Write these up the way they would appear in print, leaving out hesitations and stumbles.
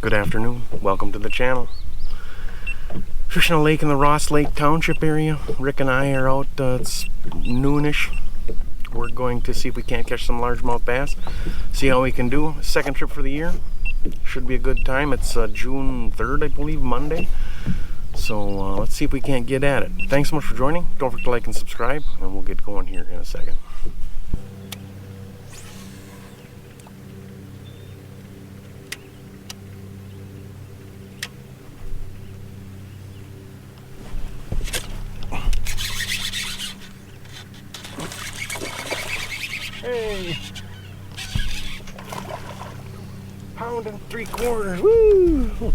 Good afternoon. Welcome to the channel. Fishing a lake in the Ross Lake Township area. Rick and I are out, it's noonish. We're going to see if we can't catch some largemouth bass. See how we can do. Second trip for the year. Should be a good time. It's June 3rd, I believe, Monday. So let's see if we can't get at it. Thanks so much for joining. Don't forget to like and subscribe, and we'll get going here in a second. Hey! Pound and 3/4. Woo!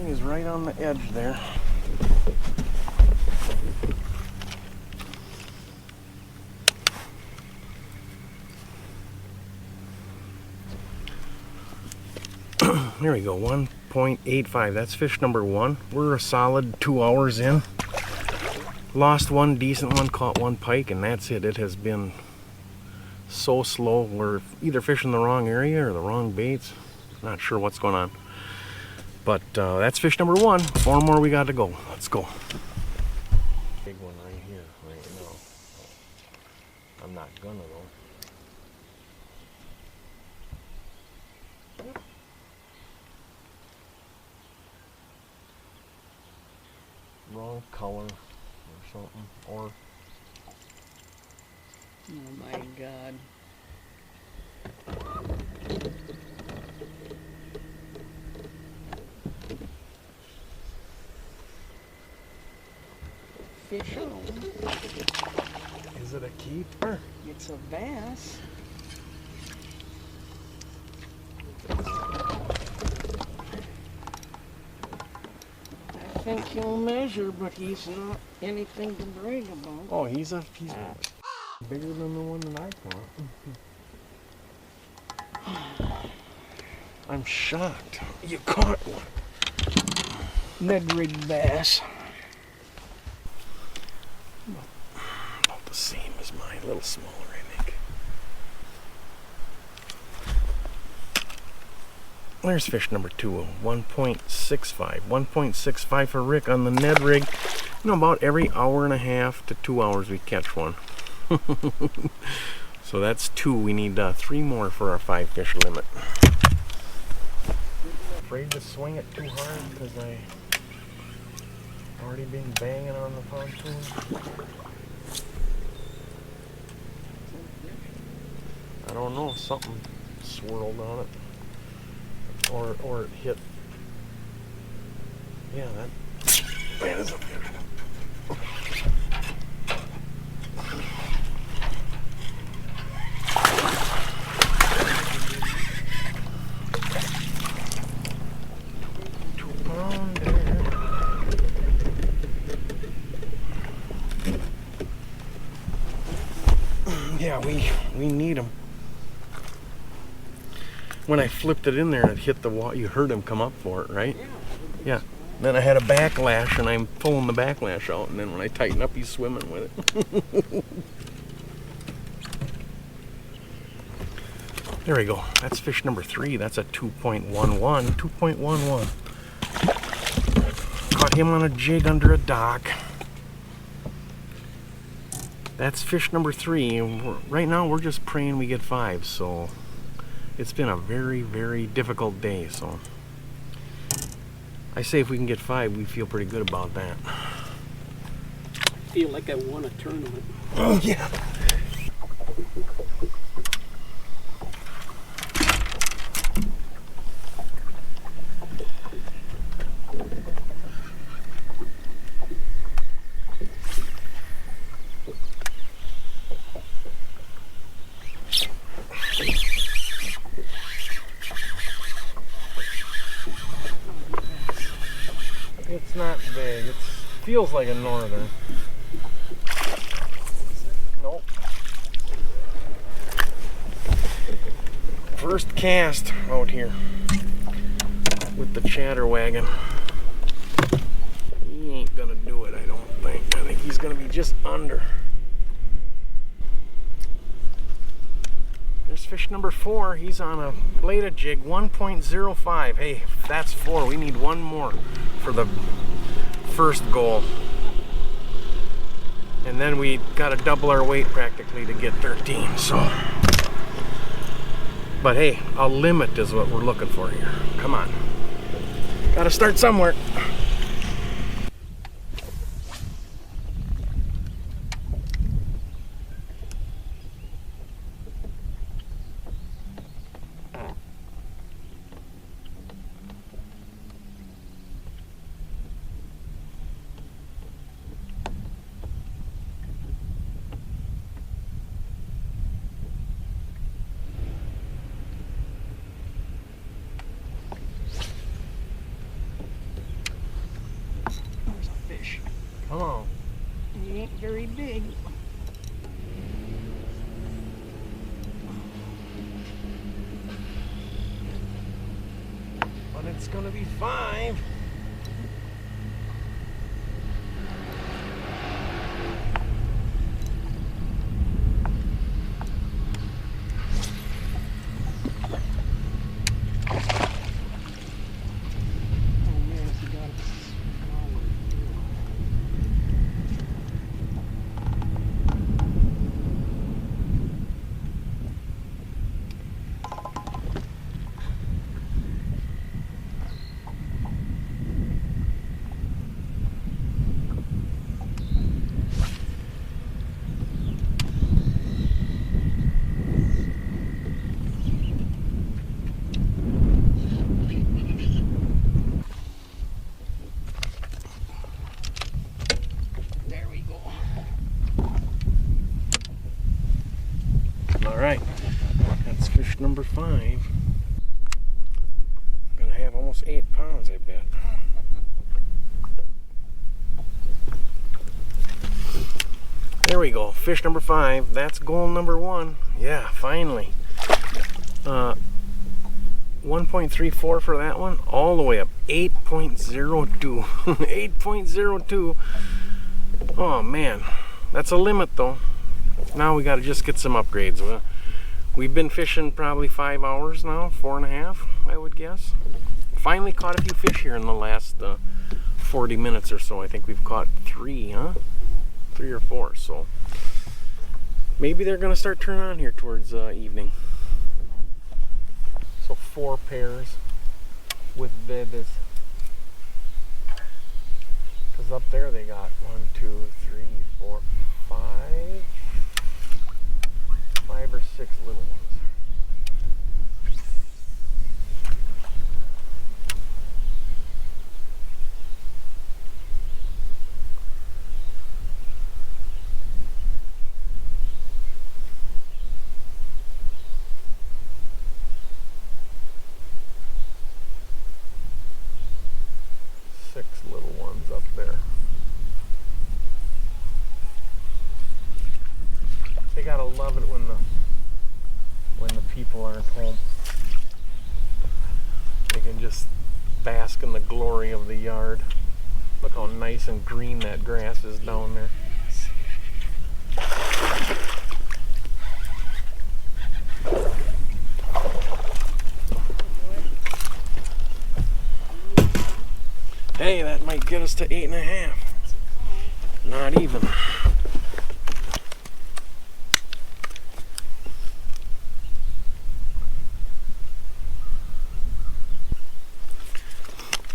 He's right on the edge there. There we go, 1.85. That's fish number one. We're a solid 2 hours in. Lost one decent one, caught one pike, and that's it. It has been so slow. We're either fishing the wrong area or the wrong baits. Not sure what's going on. But that's fish number one. 4 more we got to go. Let's go. Big one right here, right now. I'm not gonna though. Wrong color. Something, or oh my God. Fish on. Is it a keeper? It's a bass. I think he'll measure, but he's not anything to brag about. Oh, he's bigger than the one that I caught. I'm shocked. You caught one. Mid-rig bass. About the same as mine, a little smaller, I think. There's fish number two, 1.65. 1.65 for Rick on the Ned rig. You know, about every hour and a half to 2 hours we catch one. So that's 2. We need 3 more for our 5 fish limit. Afraid to swing it too hard because I already been banging on the pontoon. I don't know, something swirled on it. Or it hit. Yeah, that is a fish. Yeah, we need them. When I flipped it in there, it hit the wall. You heard him come up for it, right? Yeah. Then I had a backlash, and I'm pulling the backlash out, and then when I tighten up, he's swimming with it. There we go. That's fish number 3. That's a 2.11. 2.11. Caught him on a jig under a dock. That's fish number 3. And right now, we're just praying we get 5. So it's been a very, very difficult day. So I say if we can get 5, we feel pretty good about that. I feel like I won a tournament. Oh, yeah. It's not big. It feels like a northern. Nope. First cast out here with the chatter wagon. He ain't gonna do it, I don't think. I think he's gonna be just under. fish number 4. He's on a bladed jig, 1.05. Hey, that's 4. We need one more for the first goal. And then we got to double our weight practically to get 13. So, but hey, a limit is what we're looking for here. Come on. Got to start somewhere. Come on. He ain't very big. But it's gonna be 5. All right, that's fish number 5. Gonna have almost 8 pounds, I bet. There we go, fish number 5. That's goal number 1. Yeah, finally. 1.34 for that one, all the way up 8.02. 8.02. Oh man, that's a limit though. Now we got to just get some upgrades. We've been fishing probably 5 hours now, 4.5, I would guess. Finally caught a few fish here in the last 40 minutes or so. I think we've caught 3, huh? 3 or 4. So maybe they're going to start turning on here towards evening. So 4 pairs with babies. Because up there they got 1, 2, 3, 4, 5. 5 or 6 little ones. Six little ones up there. They gotta love it when the people aren't home. They can just bask in the glory of the yard. Look how nice and green that grass is down there. Hey, that might get us to 8.5. Not even.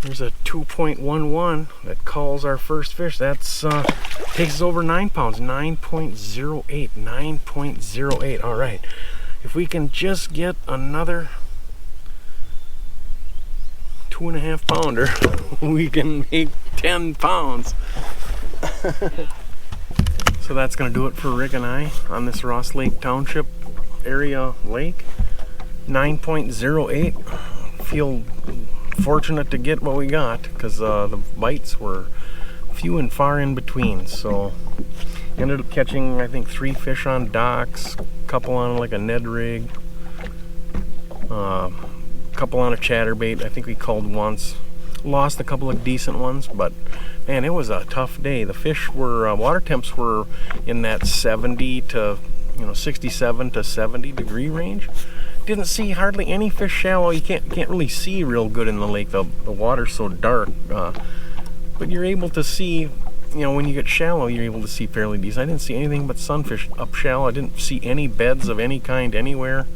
There's a 2.11 that calls our first fish. That's takes us over 9 pounds. 9.08. 9.08. All right. If we can just get another 2.5 pounder, we can make 10 pounds. So that's going to do it for Rick and I on this Ross Lake Township area lake. 9.08. Feel fortunate to get what we got because the bites were few and far in between. So ended up catching, I think, 3 fish on docks, a couple on like a Ned rig, a couple on a chatterbait. I think we culled once. Lost a couple of decent ones, but man, it was a tough day. The fish were water temps were in that 70 to 67 to 70 degree range. Didn't see hardly any fish shallow. You can't really see real good in the lake. The water's so dark, but you're able to see. When you get shallow, you're able to see fairly decent. I didn't see anything but sunfish up shallow. I didn't see any beds of any kind anywhere.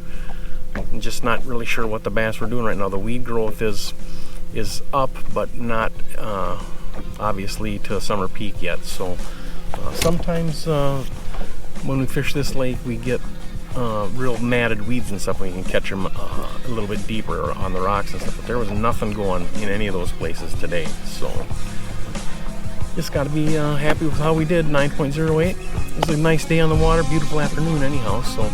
I'm just not really sure what the bass were doing right now. The weed growth is up, but not obviously to a summer peak yet. So sometimes when we fish this lake, we get real matted weeds and stuff. We can catch them a little bit deeper on the rocks and stuff. But there was nothing going in any of those places today. So just got to be happy with how we did. 9.08. It was a nice day on the water. Beautiful afternoon anyhow. So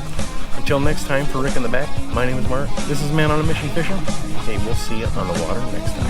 until next time, for Rick in the back, my name is Mark. This is Man on a Mission Fishing. Hey, we'll see you on the water next time.